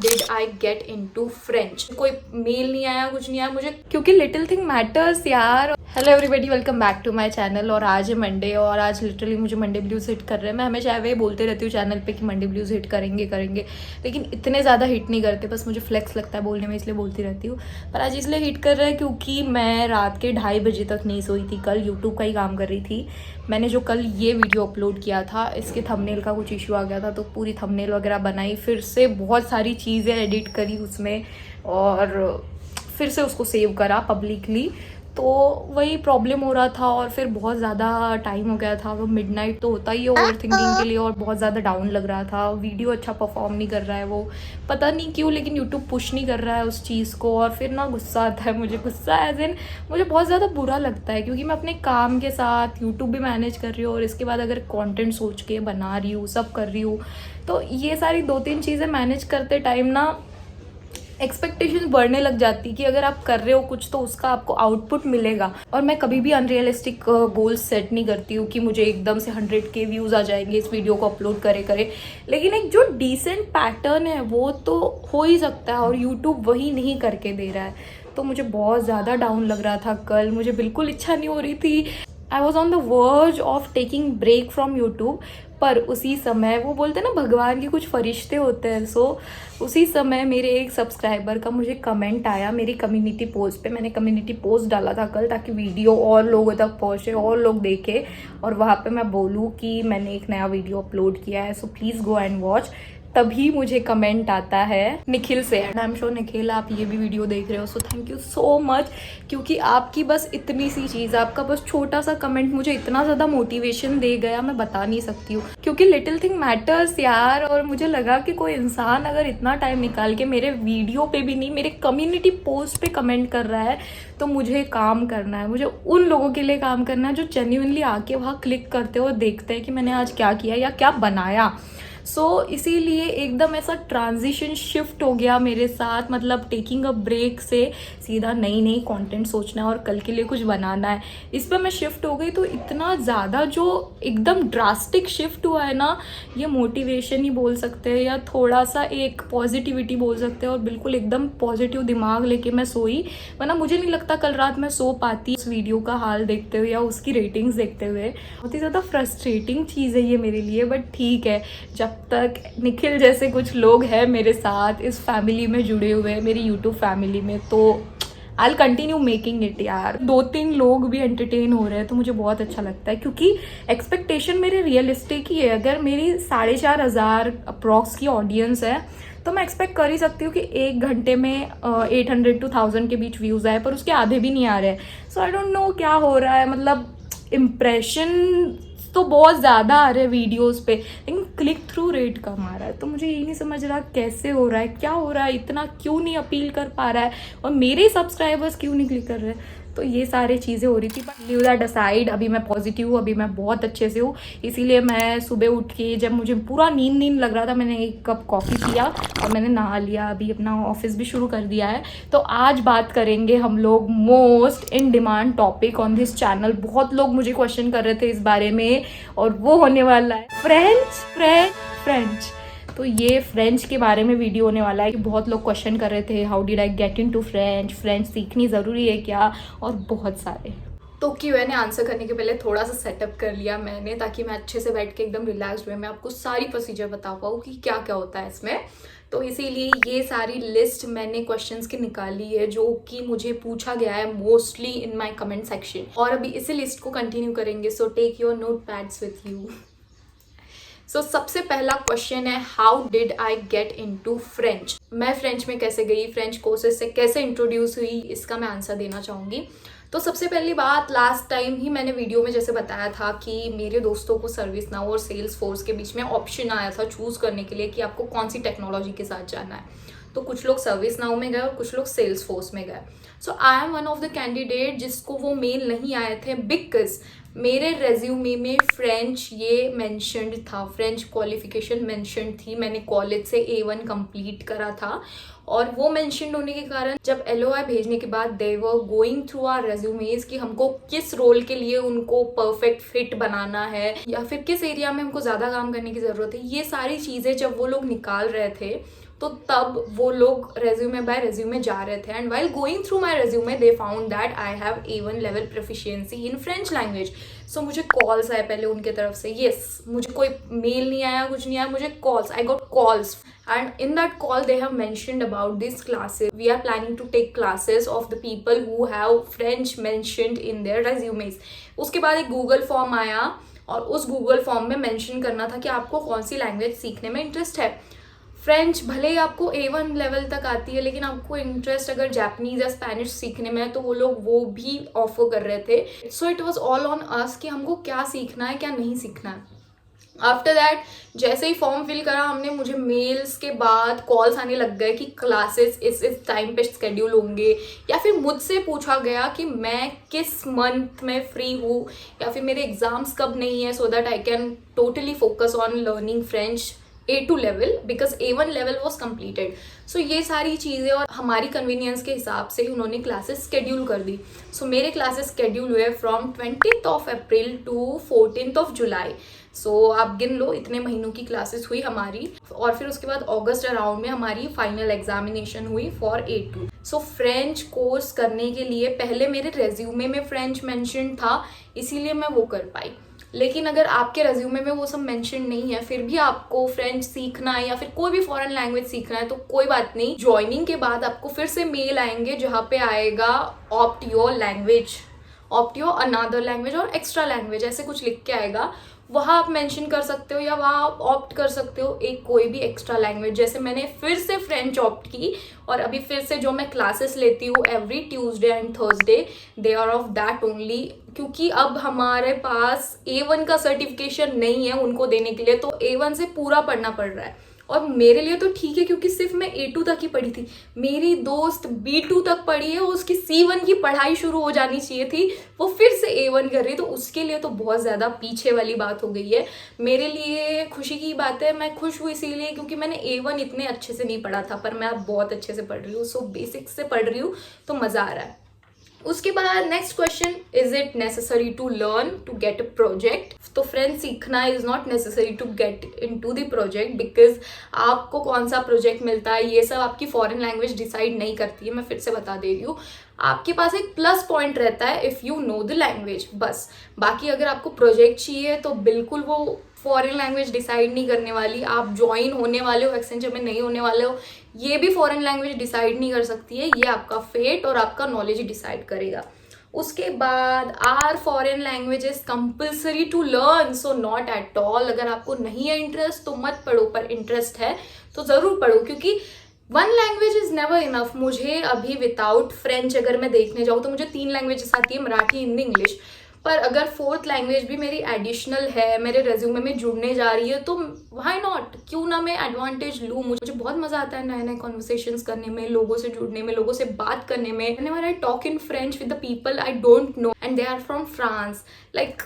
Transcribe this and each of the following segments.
Did I get into French. कोई mail नहीं आया, कुछ नहीं आया मुझे, क्योंकि लिटिल थिंग मैटर्स यार। Hello everybody, welcome back to my channel. और आज है मंडे और आज लिटरली मुझे मंडे ब्लूज हिट कर रहे हैं। मैं हमेशा वे बोलते रहती हूँ चैनल पे कि मंडे ब्लूज हिट करेंगे करेंगे, लेकिन इतने ज़्यादा हिट नहीं करते, बस मुझे फ्लेक्स लगता है बोलने में, इसलिए बोलती रहती हूँ। पर आज इसलिए हिट कर रहा है क्योंकि मैं रात के 2:30 बजे तक नहीं सोई थी। कल यूट्यूब का ही काम कर रही थी। मैंने जो कल ये वीडियो अपलोड किया था, इसके थंबनेल का कुछ इशू आ गया था, तो पूरी थंबनेल वगैरह बनाई, फिर से बहुत सारी चीज़ें एडिट करी उसमें और फिर से उसको सेव करा पब्लिकली। तो वही प्रॉब्लम हो रहा था और फिर बहुत ज़्यादा टाइम हो गया था। वो मिडनाइट तो होता ही है ओवर थिंकिंग के लिए, और बहुत ज़्यादा डाउन लग रहा था। वीडियो अच्छा परफॉर्म नहीं कर रहा है वो, पता नहीं क्यों, लेकिन यूट्यूब पुश नहीं कर रहा है उस चीज़ को। और फिर ना गुस्सा आता है मुझे, गुस्सा एज इन मुझे बहुत ज़्यादा बुरा लगता है, क्योंकि मैं अपने काम के साथ यूट्यूब भी मैनेज कर रही हूँ और इसके बाद अगर कॉन्टेंट सोच के बना रही हूँ, सब कर रही हूँ, तो ये सारी 2-3 चीज़ें मैनेज करते टाइम ना एक्सपेक्टेशंस बढ़ने लग जाती कि अगर आप कर रहे हो कुछ तो उसका आपको आउटपुट मिलेगा। और मैं कभी भी अनरियलिस्टिक गोल्स सेट नहीं करती हूँ कि मुझे एकदम से 100K व्यूज़ आ जाएंगे इस वीडियो को अपलोड करे, लेकिन एक जो डिसेंट पैटर्न है वो तो हो ही सकता है, और यूट्यूब वही नहीं करके दे रहा है। तो मुझे बहुत ज़्यादा डाउन लग रहा था कल, मुझे बिल्कुल इच्छा नहीं हो रही थी। I was on the verge of taking break from YouTube. पर उसी समय वो बोलते हैं ना भगवान के कुछ फरिश्ते होते हैं, सो उसी समय मेरे एक सब्सक्राइबर का मुझे कमेंट आया मेरी कम्युनिटी पोस्ट पे। मैंने कम्युनिटी पोस्ट डाला था कल ताकि वीडियो और लोगों तक पहुँचे और लोग देखें, और वहाँ पे मैं बोलूँ कि मैंने एक नया वीडियो अपलोड किया है, so please go and watch. तभी मुझे कमेंट आता है निखिल से, and I am sure Nikhil आप ये भी वीडियो देख रहे हो, सो थैंक यू सो मच, क्योंकि आपकी बस इतनी सी चीज़, आपका बस छोटा सा कमेंट मुझे इतना ज़्यादा मोटिवेशन दे गया, मैं बता नहीं सकती हूँ। क्योंकि लिटिल थिंग मैटर्स यार। और मुझे लगा कि कोई इंसान अगर इतना टाइम निकाल के मेरे वीडियो पे भी नहीं, मेरे कम्युनिटी पोस्ट पे कमेंट कर रहा है, तो मुझे काम करना है, मुझे उन लोगों के लिए काम करना है जो जेन्युइनली आके वहाँ क्लिक करते हो और देखते हैं कि मैंने आज क्या किया या क्या बनाया। सो इसीलिए एकदम ऐसा ट्रांजिशन शिफ्ट हो गया मेरे साथ, मतलब टेकिंग अ ब्रेक से सीधा नई नई कंटेंट सोचना है और कल के लिए कुछ बनाना है, इस पर मैं शिफ्ट हो गई। तो इतना ज़्यादा जो एकदम ड्रास्टिक शिफ्ट हुआ है ना, ये मोटिवेशन ही बोल सकते हैं या थोड़ा सा एक पॉजिटिविटी बोल सकते हैं। और बिल्कुल एकदम पॉजिटिव दिमाग लेके मैं सोई, वरना मुझे नहीं लगता कल रात मैं सो पाती उस वीडियो का हाल देखते हुए या उसकी रेटिंग्स देखते हुए। बहुत ही ज़्यादा फ्रस्ट्रेटिंग चीज़ है ये मेरे लिए, बट ठीक है, जब तक निखिल जैसे कुछ लोग हैं मेरे साथ इस फैमिली में जुड़े हुए, मेरी यूट्यूब फैमिली में, तो आई कंटिन्यू मेकिंग इट यार। 2-3 लोग भी एंटरटेन हो रहे हैं तो मुझे बहुत अच्छा लगता है, क्योंकि एक्सपेक्टेशन मेरे रियलिस्टिक ही है। अगर मेरी 4,500 अप्रॉक्स की ऑडियंस है तो मैं एक्सपेक्ट कर ही सकती हूँ कि 1 घंटे में 800 to 1000 के बीच व्यूज़ आए, पर उसके आधे भी नहीं आ रहे हैं। सो आई डोंट नो क्या हो रहा है, मतलब इम्प्रेशन तो बहुत ज़्यादा आ रहे हैं वीडियोस पे, लेकिन क्लिक थ्रू रेट कम आ रहा है। तो मुझे यही नहीं समझ रहा कैसे हो रहा है, क्या हो रहा है, इतना क्यों नहीं अपील कर पा रहा है, और मेरे सब्सक्राइबर्स क्यों नहीं क्लिक कर रहे हैं। तो ये सारी चीज़ें हो रही थी, बट लीव दैट असाइड, अभी मैं पॉजिटिव हूँ, अभी मैं बहुत अच्छे से हूँ। इसीलिए मैं सुबह उठ के, जब मुझे पूरा नींद लग रहा था, मैंने 1 कप कॉफ़ी पिया और मैंने नहा लिया, अभी अपना ऑफिस भी शुरू कर दिया है। तो आज बात करेंगे हम लोग most in demand topic on this channel. बहुत लोग मुझे क्वेश्चन कर रहे थे इस बारे में, और वो होने वाला है फ्रेंच। तो ये फ्रेंच के बारे में वीडियो होने वाला है कि बहुत लोग क्वेश्चन कर रहे थे how did I get into French सीखनी ज़रूरी है क्या, और बहुत सारे। तो Q&A आंसर करने के पहले थोड़ा सा सेटअप कर लिया मैंने, ताकि मैं अच्छे से बैठ के एकदम रिलैक्स्ड वे में आपको सारी प्रोसीजर बता पाऊँ कि क्या क्या होता है इसमें। तो इसीलिए ये सारी लिस्ट मैंने क्वेश्चंस की निकाली है जो कि मुझे पूछा गया है mostly in my comment section, और अभी इसी लिस्ट को कंटिन्यू करेंगे। So take your notepads with you. So सबसे पहला क्वेश्चन है, how did I get into French. मैं फ्रेंच में कैसे गई, फ्रेंच कोर्सेज से कैसे इंट्रोड्यूस हुई, इसका मैं आंसर देना चाहूँगी। तो सबसे पहली बात, लास्ट टाइम ही मैंने वीडियो में जैसे बताया था कि मेरे दोस्तों को सर्विस नाउ और सेल्स फोर्स के बीच में ऑप्शन आया था चूज़ करने के लिए कि आपको कौन सी टेक्नोलॉजी के साथ जाना है। तो कुछ लोग सर्विस नाउ में गए और कुछ लोग सेल्स फोर्स में गए। So I am one of the candidate जिसको वो मेल नहीं आए थे, बिकॉज मेरे रेज्यूमे में फ्रेंच ये मेंशन्ड था, फ्रेंच क्वालिफिकेशन मेंशन्ड थी। मैंने कॉलेज से A1 कंप्लीट करा था, और वो मेंशन्ड होने के कारण जब LOI भेजने के बाद they were going through our resumes कि हमको किस रोल के लिए उनको परफेक्ट फिट बनाना है या फिर किस एरिया में हमको ज़्यादा काम करने की ज़रूरत है, ये सारी चीज़ें जब वो लोग निकाल रहे थे तो तब वो लोग रेज्यूमे बाय रेज्यूमे जा रहे थे, and while going through my resume they found that I have A1 level proficiency in French language. So मुझे कॉल्स आए पहले उनके तरफ से, येस, मुझे कोई मेल नहीं आया, कुछ नहीं आया, मुझे calls, I got calls, and in that call they have mentioned about these classes. We are planning to take classes of the people who have French mentioned in their resumes. उसके बाद एक Google form आया और उस Google form में mention करना था कि आपको कौन सी लैंग्वेज सीखने में इंटरेस्ट है। फ्रेंच भले ही आपको A1 लेवल तक आती है, लेकिन आपको इंटरेस्ट अगर जापानीज या स्पेनिश सीखने में है तो वो लोग वो भी ऑफर कर रहे थे। So it was all on us कि हमको क्या सीखना है क्या नहीं सीखना है। आफ्टर दैट जैसे ही फॉर्म फिल करा हमने, मुझे मेल्स के बाद कॉल्स आने लग गए कि क्लासेस इस टाइम पे स्केड्यूल होंगे, या फिर मुझसे पूछा गया कि मैं किस मंथ में फ्री हूँ, या फिर मेरे एग्जाम्स कब नहीं है, so that I can totally focus on learning French A2 level because A1 level was completed. So ये सारी चीज़ें और हमारी कन्वीनियंस के हिसाब से ही उन्होंने क्लासेस स्केड्यूल कर दी। सो मेरे क्लासेस स्केड्यूल हुए from 20th of April to 14th of July। सो आप गिन लो इतने महीनों की क्लासेस हुई हमारी, और फिर उसके बाद अगस्त अराउंड में हमारी फाइनल एग्जामिनेशन हुई for A2। So French course करने के लिए पहले मेरे रेज्यूमे में फ्रेंच मेंशन था, इसीलिए मैं वो कर पाई। लेकिन अगर आपके रेज्यूमे में वो सब मेंशन नहीं है, फिर भी आपको फ्रेंच सीखना है या फिर कोई भी फॉरेन लैंग्वेज सीखना है, तो कोई बात नहीं, ज्वाइनिंग के बाद आपको फिर से मेल आएंगे जहाँ पे आएगा opt your language, opt your another language और एक्स्ट्रा लैंग्वेज, ऐसे कुछ लिख के आएगा। वहाँ आप मेंशन कर सकते हो या वहाँ आप ऑप्ट कर सकते हो एक कोई भी एक्स्ट्रा लैंग्वेज। जैसे मैंने फिर से फ्रेंच ऑप्ट की, और अभी फिर से जो मैं क्लासेस लेती हूँ every Tuesday and Thursday, they are off that only, क्योंकि अब हमारे पास A1 का सर्टिफिकेशन नहीं है उनको देने के लिए, तो A1 से पूरा पढ़ना पड़ रहा है। और मेरे लिए तो ठीक है क्योंकि सिर्फ मैं A2 तक ही पढ़ी थी, मेरी दोस्त B2 तक पढ़ी है, उसकी C1 की पढ़ाई शुरू हो जानी चाहिए थी, वो फिर से A1 कर रही, तो उसके लिए तो बहुत ज़्यादा पीछे वाली बात हो गई है। मेरे लिए खुशी की बात है, मैं खुश हूँ इसीलिए क्योंकि मैंने A1 इतने अच्छे से नहीं पढ़ा था, पर मैं अब बहुत अच्छे से पढ़ रही हूँ। सो बेसिक्स से पढ़ रही हूँ तो मज़ा आ रहा है। उसके बाद next question, is it necessary to learn to get a project? तो फ्रेंड्स, सीखना is not necessary to get into the project, because आपको कौन सा प्रोजेक्ट मिलता है ये सब आपकी फॉरेन लैंग्वेज डिसाइड नहीं करती है। मैं फिर से बता दे रही हूँ, आपके पास एक प्लस पॉइंट रहता है if you know the language, बस। बाकी अगर आपको प्रोजेक्ट चाहिए तो बिल्कुल वो फॉरेन लैंग्वेज डिसाइड नहीं करने वाली। आप ज्वाइन होने वाले हो एक्सेंचर में, नहीं होने वाले हो, ये भी फॉरेन लैंग्वेज डिसाइड नहीं कर सकती है, ये आपका फेट और आपका नॉलेज ही डिसाइड करेगा। उसके बाद are foreign languages compulsory to learn? So not at all. अगर आपको नहीं है इंटरेस्ट तो मत पढ़ो, पर इंटरेस्ट है तो ज़रूर पढ़ो, क्योंकि one language is never enough. मुझे अभी विदाउट फ्रेंच अगर मैं देखने जाऊँ तो मुझे 3 लैंग्वेजेस आती है, मराठी, हिंदी, इंग्लिश। पर अगर 4th लैंग्वेज भी मेरी एडिशनल है, मेरे रेज्यूमे में जुड़ने जा रही है, तो व्हाई नॉट, क्यों ना मैं एडवांटेज लूँ। मुझे बहुत मज़ा आता है नए नए कॉन्वर्सेशंस करने में, लोगों से जुड़ने में, लोगों से बात करने में। Whenever I talk in French with the people I don't know and they are from France, like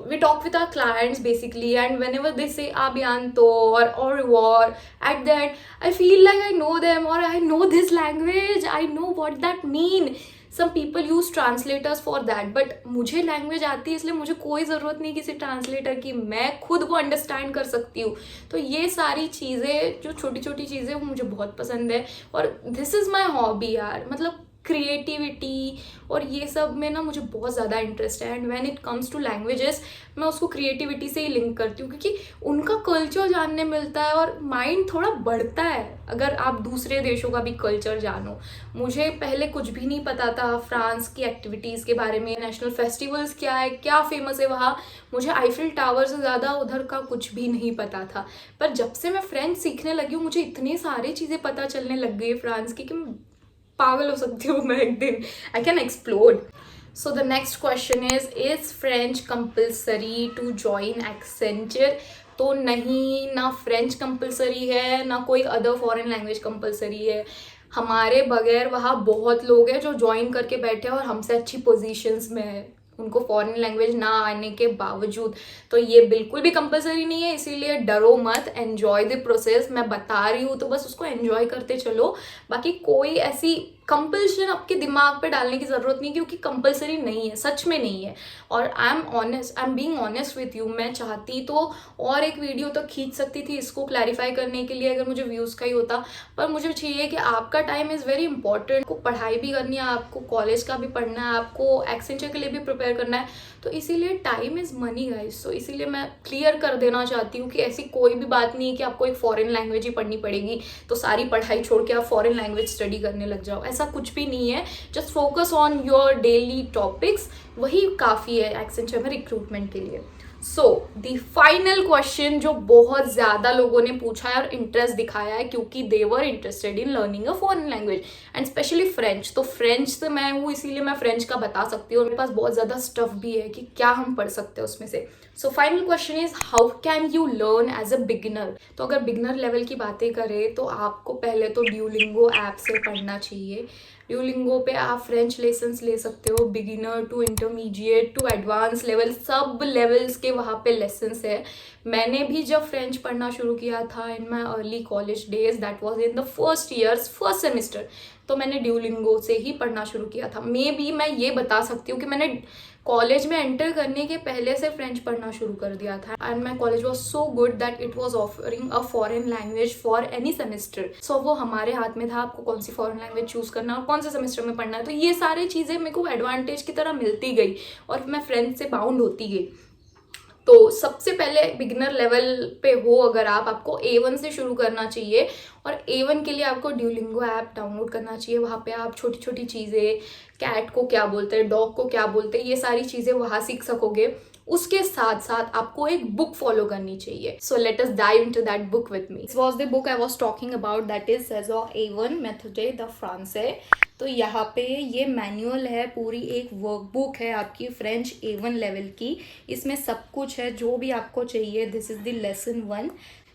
we talk with our clients basically, and whenever they say a bientôt or au revoir, at that I feel like I know them, or I know this language, I know what that mean. Some people use translators for that, but मुझे language आती है इसलिए मुझे कोई ज़रूरत नहीं किसी translator की, मैं खुद वो अंडरस्टैंड कर सकती हूँ। तो ये सारी चीज़ें, जो छोटी छोटी चीज़ें, वो मुझे बहुत पसंद है, और दिस इज़ माई हॉबी यार। मतलब क्रिएटिविटी और ये सब में ना मुझे बहुत ज़्यादा इंटरेस्ट है, and when it comes to languages मैं उसको क्रिएटिविटी से ही लिंक करती हूँ, क्योंकि उनका कल्चर जानने मिलता है और माइंड थोड़ा बढ़ता है अगर आप दूसरे देशों का भी कल्चर जानो। मुझे पहले कुछ भी नहीं पता था फ्रांस की एक्टिविटीज़ के बारे में, नेशनल फेस्टिवल्स क्या है, क्या फेमस है वहाँ। मुझे आईफिल टावर से ज़्यादा उधर का कुछ भी नहीं पता था, पर जब से मैं फ्रेंच सीखने लगी हूँ मुझे इतनी सारी चीज़ें पता चलने लग गई फ्रांस की कि पागल हो सकती हूँ मैं एक दिन। I can explore. So the next question is French compulsory to join Accenture? तो नहीं, ना फ्रेंच कंपल्सरी है, ना कोई अदर फॉरेन लैंग्वेज कंपल्सरी है। हमारे बगैर वहाँ बहुत लोग हैं जो ज्वाइन करके बैठे हैं और हमसे अच्छी पोजीशंस में है, उनको फॉरेन लैंग्वेज ना आने के बावजूद। तो ये बिल्कुल भी कंपलसरी नहीं है, इसीलिए डरो मत, एन्जॉय द प्रोसेस। मैं बता रही हूँ तो बस उसको एन्जॉय करते चलो। बाकी कोई ऐसी कंपल्शन आपके दिमाग पे डालने की ज़रूरत नहीं, क्योंकि कंपल्सरी नहीं है, सच में नहीं है। और I am being honest with you. मैं चाहती तो और एक वीडियो तक खींच सकती थी इसको क्लैरिफाई करने के लिए, अगर मुझे व्यूज़ का ही होता, पर मुझे चाहिए कि आपका टाइम इज़ वेरी इंपॉर्टेंट। आपको पढ़ाई भी करनी है, आपको कॉलेज का भी पढ़ना है, आपको एक्सेंचर के लिए भी प्रिपेयर करना है, तो इसीलिए टाइम इज़ मनी गाइस। तो इसीलिए मैं क्लियर कर देना चाहती हूँ कि ऐसी कोई भी बात नहीं है कि आपको एक फॉरेन लैंग्वेज ही पढ़नी पड़ेगी तो सारी पढ़ाई छोड़ के आप फॉरेन लैंग्वेज स्टडी करने लग जाओ, ऐसा कुछ भी नहीं है। Just focus on your daily topics, वही काफ़ी है एक्सेंचर में रिक्रूटमेंट के लिए। सो द फाइनल क्वेश्चन जो बहुत ज़्यादा लोगों ने पूछा है और इंटरेस्ट दिखाया है, क्योंकि they were interested in learning a foreign language and specially French. तो फ्रेंच से मैं हूँ, इसीलिए मैं फ्रेंच का बता सकती हूँ, और मेरे पास बहुत ज़्यादा स्टफ भी है कि क्या हम पढ़ सकते हैं उसमें से। So final question is how can you learn as a beginner. तो अगर बिगिनर लेवल की बातें करें तो आपको पहले तो ड्यूलिंगो ऐप से पढ़ना चाहिए। ड्यूलिंगो पे आप फ्रेंच लेसन्स ले सकते हो, beginner to intermediate to advance level, सब लेवल्स के वहाँ पे लेसन्स है। मैंने भी जब फ्रेंच पढ़ना शुरू किया था in my early college days, that was in the first semester, तो मैंने ड्यूलिंगो से ही पढ़ना शुरू किया था। मे बी मैं ये बता सकती हूँ कि मैंने कॉलेज में एंटर करने के पहले से फ्रेंच पढ़ना शुरू कर दिया था, and my college was so good that it was offering a foreign language for any semester. So वो हमारे हाथ में था आपको कौन सी फॉरेन लैंग्वेज चूज करना और कौन से सेमेस्टर में पढ़ना है। तो ये सारी चीज़ें मेरे को एडवांटेज की तरह मिलती गई और मैं फ्रेंच से बाउंड होती गई। तो सबसे पहले बिगिनर लेवल पे हो अगर आपको A1 से शुरू करना चाहिए, और A1 के लिए आपको ड्यूलिंगो ऐप डाउनलोड करना चाहिए। वहाँ पे आप छोटी छोटी चीज़ें, कैट को क्या बोलते हैं, डॉग को क्या बोलते हैं, ये सारी चीज़ें वहाँ सीख सकोगे। उसके साथ साथ आपको एक बुक फॉलो करनी चाहिए। So let us dive into that book with me. This was the book I was talking about, that is सेज़ॉर A1 मेथोडे द फ्रांसे। तो यहाँ पे ये मैनुअल है, पूरी एक वर्कबुक है आपकी फ्रेंच A1 लेवल की। इसमें सब कुछ है जो भी आपको चाहिए। दिस इज द लेसन 1,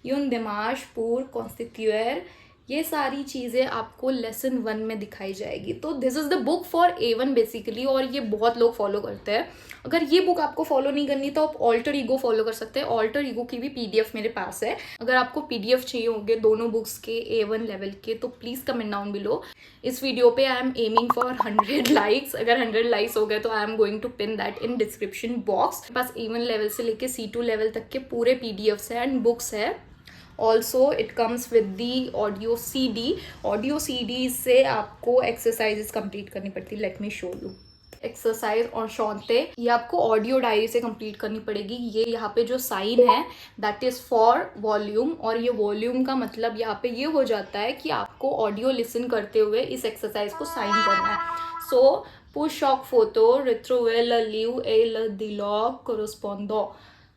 यून दिमाश पूर कॉन्स्टिट्यूएर, ये सारी चीज़ें आपको लेसन 1 में दिखाई जाएगी। तो this is the book for A1 basically, और ये बहुत लोग फॉलो करते हैं। अगर ये बुक आपको फॉलो नहीं करनी तो आप ऑल्टर ईगो फॉलो कर सकते हैं। ऑल्टर ईगो की भी PDF मेरे पास है। अगर आपको PDF चाहिए होंगे दोनों बुक्स के A1 लेवल के तो प्लीज़ कमेंट डाउन बिलो। इस वीडियो पे I am aiming for 100 likes. अगर 100 लाइक्स हो गए तो I am going to pin that in description box. मेरे पास A1 लेवल से लेके C2 लेवल तक के पूरे PDFs है एंड बुक्स है। Also it comes with the audio CD से आपको एक्सरसाइजेस कंप्लीट करनी पड़ती है। Let me show you exercise और शॉन्ते, ये आपको ऑडियो डायरी से कंप्लीट करनी पड़ेगी। ये यहाँ पे जो साइन है दैट इज़ फॉर वॉल्यूम, और ये वॉल्यूम का मतलब यहाँ पे ये हो जाता है कि आपको ऑडियो लिसन करते हुए इस एक्सरसाइज को साइन करना है। सो पुश शॉक फोटो रिट्रोवेल लीव एल दिलॉग कोरोस्पोंडो।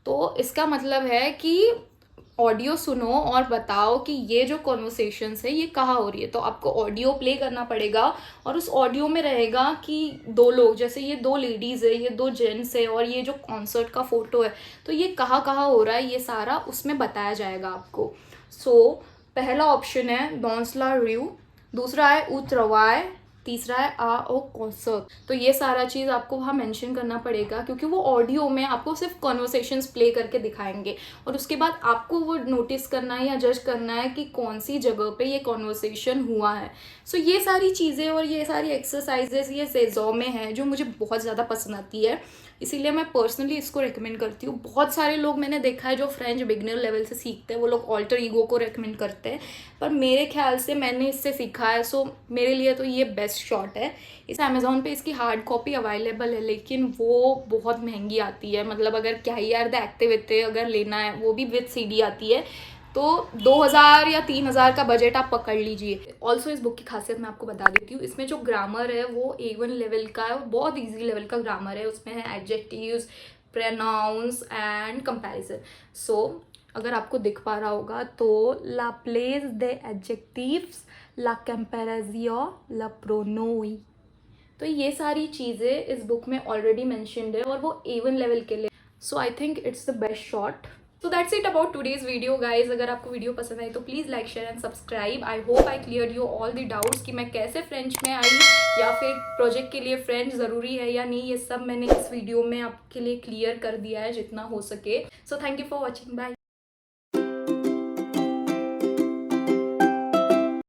तो इसका मतलब है कि ऑडियो सुनो और बताओ कि ये जो कॉन्वर्सेशंस है ये कहाँ हो रही है। तो आपको ऑडियो प्ले करना पड़ेगा, और उस ऑडियो में रहेगा कि दो लोग, जैसे ये 2 लेडीज़ है, ये 2 जेंट्स है, और ये जो कॉन्सर्ट का फोटो है तो ये कहाँ कहाँ हो रहा है ये सारा उसमें बताया जाएगा आपको। सो पहला ऑप्शन है डॉन्सला रिव, दूसरा है उत्रवाय, तीसरा है आ ओ कॉन्सर्ट। तो ये सारा चीज़ आपको वहाँ मेंशन करना पड़ेगा, क्योंकि वो ऑडियो में आपको सिर्फ कॉन्वर्सेशंस प्ले करके दिखाएंगे, और उसके बाद आपको वो नोटिस करना है या जज करना है कि कौन सी जगह पे ये कॉन्वर्सेशन हुआ है। सो ये सारी चीज़ें और ये सारी एक्सरसाइजेस ये सेज़ो में है जो मुझे बहुत ज़्यादा पसंद आती है, इसीलिए मैं पर्सनली इसको रेकमेंड करती हूँ। बहुत सारे लोग मैंने देखा है जो फ्रेंच बिगिनर लेवल से सीखते हैं वो लोग ऑल्टर ईगो को रेकमेंड करते हैं, पर मेरे ख्याल से मैंने इससे सीखा है, सो मेरे लिए तो ये बेस्ट शॉट है। इस अमेज़ॉन पे इसकी हार्ड कॉपी अवेलेबल है, लेकिन वो बहुत महंगी आती है। मतलब अगर क्या यार द एक्टिविटी अगर लेना है वो भी विद CD आती है, तो 2000 या 3000 का बजट आप पकड़ लीजिए। ऑल्सो इस बुक की खासियत मैं आपको बता देती हूँ, इसमें जो ग्रामर है वो A1 लेवल का है, बहुत इजी लेवल का ग्रामर है। उसमें है एडजेक्टिव्स, प्रोनाउंस एंड कंपैरिजन। सो अगर आपको दिख पा रहा होगा तो ला प्लेस द एडजेक्टिव्स, ला कंपैरिजियो, ला प्रोनोई, तो ये सारी चीज़ें इस बुक में ऑलरेडी मैंशनड है और वो A1 लेवल के लिए। So I think it's the best shot. So that's it about today's video guys. अगर आपको वीडियो पसंद आई तो please like share and subscribe. I hope I clear you all the doubts कि मैं कैसे फ्रेंच में आई, या फिर प्रोजेक्ट के लिए फ्रेंच ज़रूरी है या नहीं, ये सब मैंने इस वीडियो में आपके लिए क्लियर कर दिया है जितना हो सके। So thank you for watching, bye.